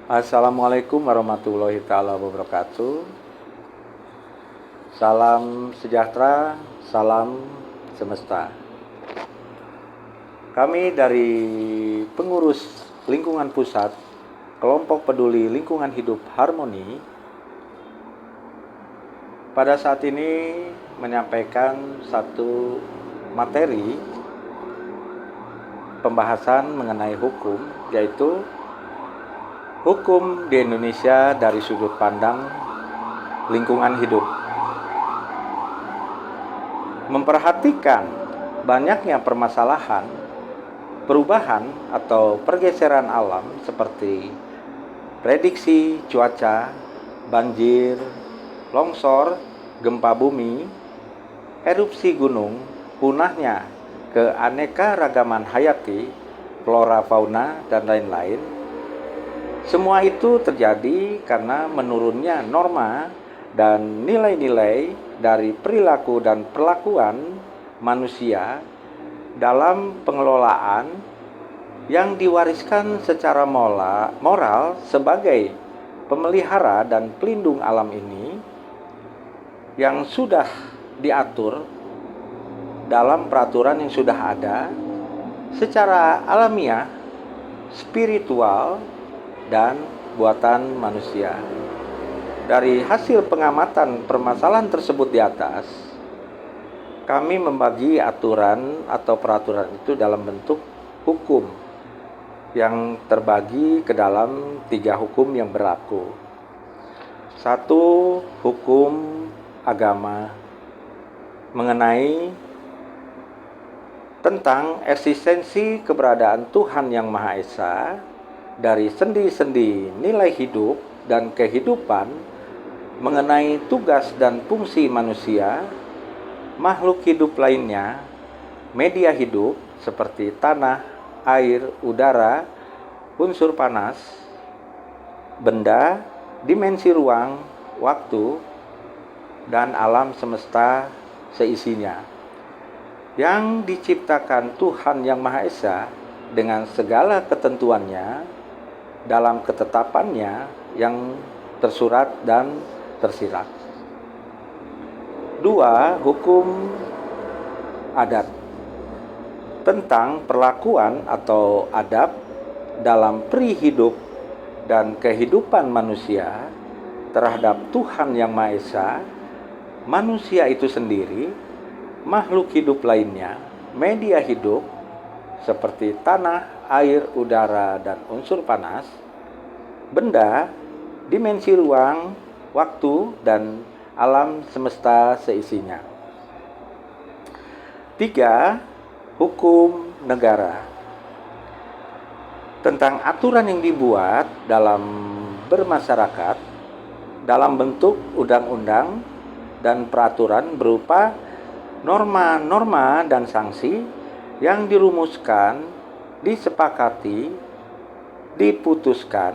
Assalamualaikum warahmatullahi taala wabarakatuh. Salam sejahtera, salam semesta. Kami dari pengurus lingkungan pusat, kelompok peduli lingkungan hidup harmoni, pada saat ini menyampaikan satu materi pembahasan mengenai hukum, yaitu hukum di Indonesia dari sudut pandang lingkungan hidup. Memperhatikan banyaknya permasalahan, perubahan atau pergeseran alam seperti prediksi cuaca, banjir, longsor, gempa bumi, erupsi gunung, punahnya keanekaragaman hayati, flora fauna, dan lain-lain. Semua itu terjadi karena menurunnya norma dan nilai-nilai dari perilaku dan perlakuan manusia dalam pengelolaan yang diwariskan secara moral sebagai pemelihara dan pelindung alam ini yang sudah diatur dalam peraturan yang sudah ada secara alamiah, spiritual, dan buatan manusia. Dari hasil pengamatan permasalahan tersebut di atas, kami membagi aturan atau peraturan itu dalam bentuk hukum yang terbagi ke dalam 3 hukum yang berlaku. 1. Hukum agama mengenai tentang eksistensi keberadaan Tuhan Yang Maha Esa dari sendi-sendi nilai hidup dan kehidupan, mengenai tugas dan fungsi manusia, makhluk hidup lainnya, media hidup seperti tanah, air, udara, unsur panas, benda, dimensi ruang, waktu, dan alam semesta seisinya, yang diciptakan Tuhan Yang Maha Esa dengan segala ketentuannya dalam ketetapannya yang tersurat dan tersirat. 2. Hukum adat tentang perlakuan atau adab dalam peri hidup dan kehidupan manusia terhadap Tuhan Yang Maha Esa, manusia itu sendiri, makhluk hidup lainnya, media hidup seperti tanah, air, udara, dan unsur panas, benda, dimensi ruang, waktu, dan alam semesta seisinya. 3. Hukum negara tentang aturan yang dibuat dalam bermasyarakat dalam bentuk undang-undang dan peraturan berupa norma-norma dan sanksi yang dirumuskan, disepakati, diputuskan,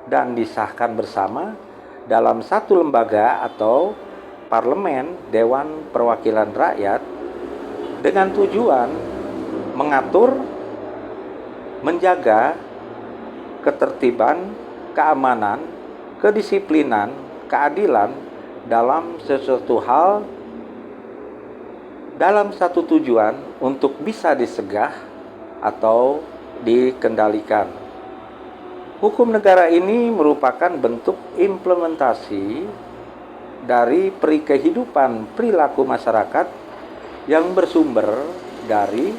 dan disahkan bersama dalam satu lembaga atau parlemen, Dewan Perwakilan Rakyat, dengan tujuan mengatur, menjaga ketertiban, keamanan, kedisiplinan, keadilan dalam sesuatu hal dalam satu tujuan untuk bisa disegah atau dikendalikan. Hukum negara ini merupakan bentuk implementasi dari peri kehidupan perilaku masyarakat yang bersumber dari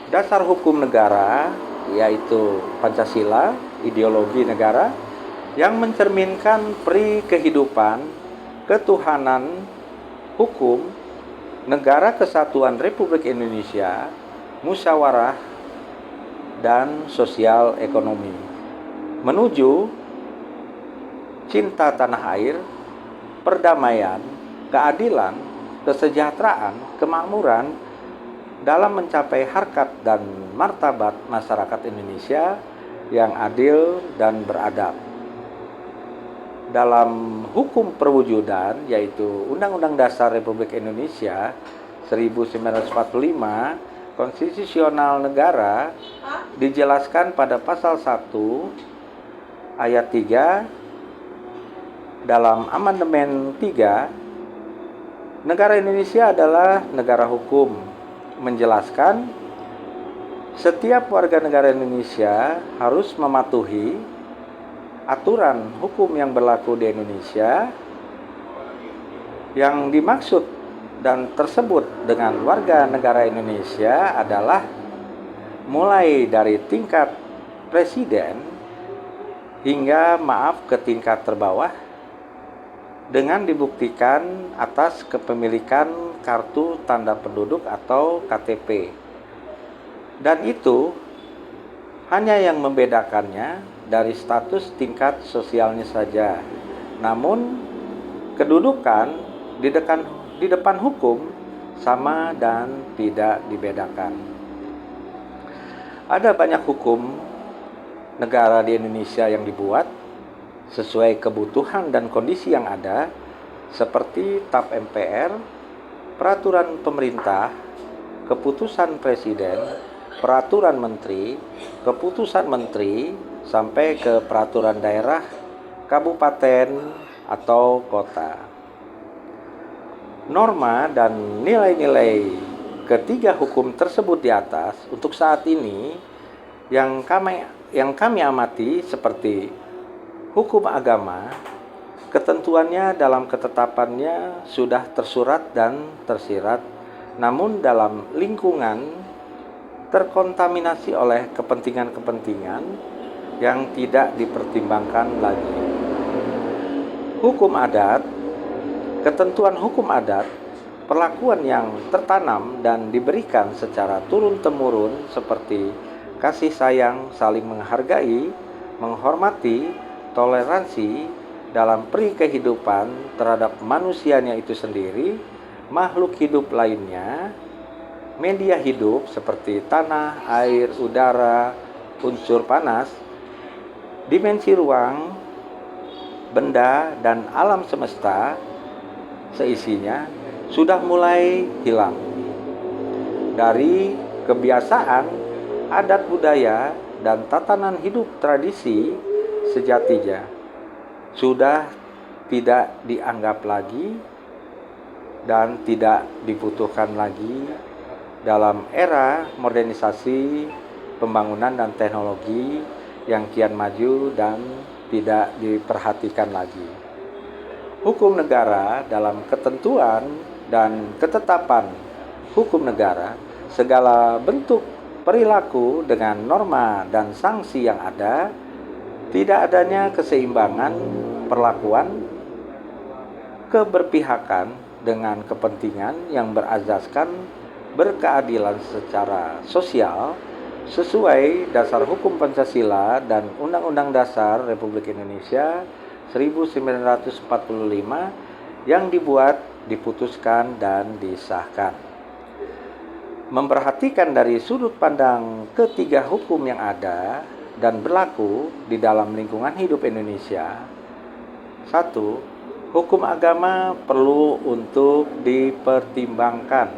dasar hukum negara, yaitu Pancasila, ideologi negara, yang mencerminkan peri kehidupan, ketuhanan, hukum, Negara Kesatuan Republik Indonesia, musyawarah, dan sosial ekonomi, menuju cinta tanah air, perdamaian, keadilan, kesejahteraan, kemakmuran dalam mencapai harkat dan martabat masyarakat Indonesia yang adil dan beradab. Dalam hukum perwujudan, yaitu Undang-Undang Dasar Republik Indonesia 1945 konstitusional negara dijelaskan pada pasal 1 ayat 3 dalam amandemen 3, negara Indonesia adalah negara hukum, menjelaskan setiap warga negara Indonesia harus mematuhi aturan hukum yang berlaku di Indonesia. Yang dimaksud dan tersebut dengan warga negara Indonesia adalah mulai dari tingkat presiden hingga ke tingkat terbawah, dengan dibuktikan atas kepemilikan kartu tanda penduduk atau KTP. Dan itu hanya yang membedakannya dari status tingkat sosialnya saja. Namun kedudukan di depan hukum sama dan tidak dibedakan. Ada banyak hukum negara di Indonesia yang dibuat sesuai kebutuhan dan kondisi yang ada, seperti TAP MPR, peraturan pemerintah, keputusan presiden, peraturan menteri, keputusan menteri, sampai ke peraturan daerah, kabupaten, atau kota. Norma dan nilai-nilai ketiga hukum tersebut di atas untuk saat ini yang kami amati seperti hukum agama, ketentuannya dalam ketetapannya sudah tersurat dan tersirat, namun dalam lingkungan terkontaminasi oleh kepentingan-kepentingan yang tidak dipertimbangkan lagi. Hukum adat, ketentuan hukum adat, perlakuan yang tertanam dan diberikan secara turun-temurun seperti kasih sayang, saling menghargai, menghormati, toleransi dalam peri kehidupan terhadap manusianya itu sendiri, makhluk hidup lainnya, media hidup seperti tanah, air, udara, unsur panas, dimensi ruang, benda, dan alam semesta seisinya sudah mulai hilang. Dari kebiasaan, adat budaya, dan tatanan hidup tradisi sejatinya sudah tidak dianggap lagi dan tidak dibutuhkan lagi dalam era modernisasi, pembangunan, dan teknologi yang kian maju dan tidak diperhatikan lagi. Hukum negara dalam ketentuan dan ketetapan hukum negara, segala bentuk perilaku dengan norma dan sanksi yang ada, tidak adanya keseimbangan perlakuan, keberpihakan dengan kepentingan yang berazaskan berkeadilan secara sosial sesuai dasar hukum Pancasila dan Undang-Undang Dasar Republik Indonesia 1945 yang dibuat, diputuskan, dan disahkan. Memperhatikan dari sudut pandang ketiga hukum yang ada dan berlaku di dalam lingkungan hidup Indonesia. 1. Hukum agama perlu untuk dipertimbangkan.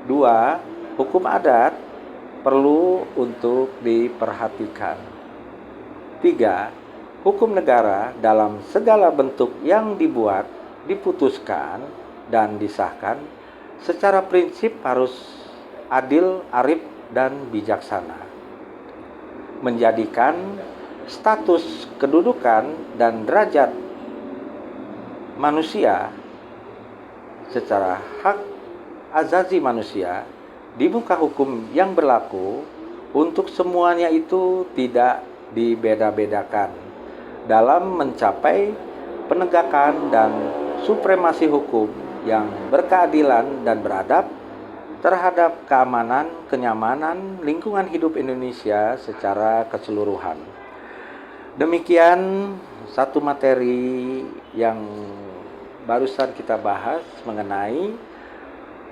2. Hukum adat perlu untuk diperhatikan. 3. Hukum negara dalam segala bentuk yang dibuat, diputuskan, dan disahkan secara prinsip harus adil, arif, dan bijaksana. Menjadikan status kedudukan dan derajat manusia secara hak azazi manusia di muka hukum yang berlaku untuk semuanya itu tidak dibeda-bedakan dalam mencapai penegakan dan supremasi hukum yang berkeadilan dan beradab terhadap keamanan, kenyamanan lingkungan hidup Indonesia secara keseluruhan. Demikian satu materi yang barusan kita bahas mengenai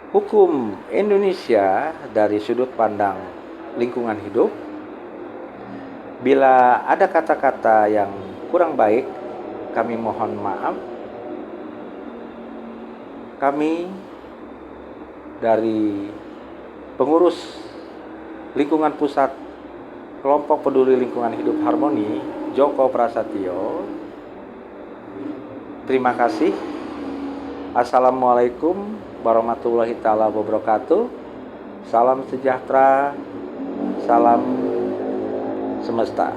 hukum Indonesia dari sudut pandang lingkungan hidup. Bila ada kata-kata yang kurang baik, kami mohon maaf. Kami dari Pengurus Lingkungan Pusat Kelompok Peduli Lingkungan Hidup Harmoni, Joko Prasetyo. Terima kasih. Assalamualaikum warahmatullahi taala wabarakatuh. Salam sejahtera, salam semesta.